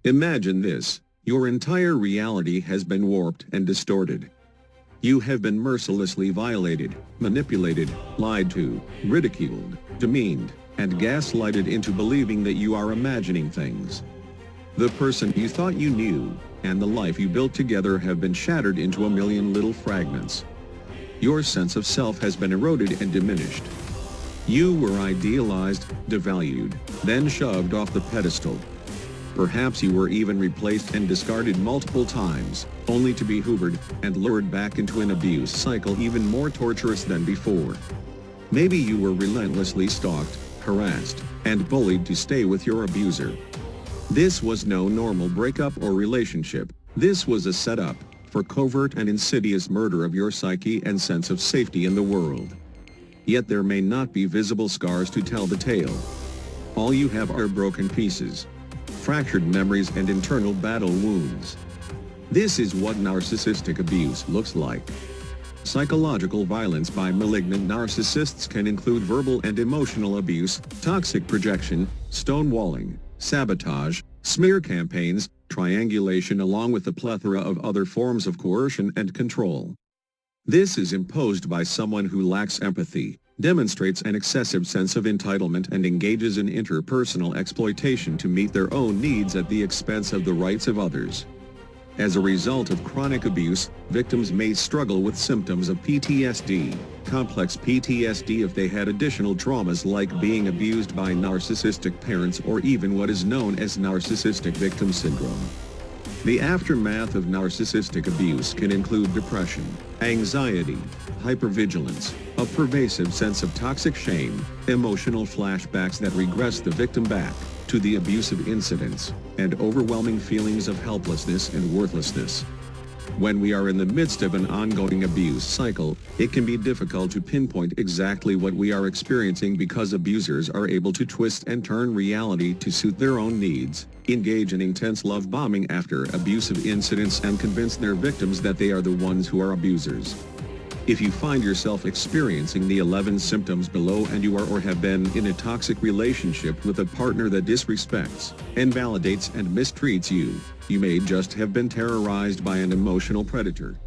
Imagine this: your entire reality has been warped and distorted. You have been mercilessly violated, manipulated, lied to, ridiculed, demeaned, and gaslighted into believing that you are imagining things. The person you thought you knew, and the life you built together have been shattered into a million little fragments. Your sense of self has been eroded and diminished. You were idealized, devalued, then shoved off the pedestal. Perhaps you were even replaced and discarded multiple times, only to be hoovered and lured back into an abuse cycle even more torturous than before. Maybe you were relentlessly stalked, harassed, and bullied to stay with your abuser. This was no normal breakup or relationship. This was a setup for covert and insidious murder of your psyche and sense of safety in the world. Yet there may not be visible scars to tell the tale. All you have are broken pieces, fractured memories, and internal battle wounds. This is what narcissistic abuse looks like. Psychological violence by malignant narcissists can include verbal and emotional abuse, toxic projection, stonewalling, sabotage, smear campaigns, triangulation, along with a plethora of other forms of coercion and control. This is imposed by someone who lacks empathy, demonstrates an excessive sense of entitlement, and engages in interpersonal exploitation to meet their own needs at the expense of the rights of others. As a result of chronic abuse, victims may struggle with symptoms of PTSD, complex PTSD if they had additional traumas like being abused by narcissistic parents, or even what is known as narcissistic victim syndrome. The aftermath of narcissistic abuse can include depression, anxiety, hypervigilance, a pervasive sense of toxic shame, emotional flashbacks that regress the victim back to the abusive incidents, and overwhelming feelings of helplessness and worthlessness. When we are in the midst of an ongoing abuse cycle, it can be difficult to pinpoint exactly what we are experiencing because abusers are able to twist and turn reality to suit their own needs, engage in intense love bombing after abusive incidents, and convince their victims that they are the ones who are abusers. If you find yourself experiencing the 11 symptoms below and you are or have been in a toxic relationship with a partner that disrespects, invalidates, and mistreats you, you may just have been terrorized by an emotional predator.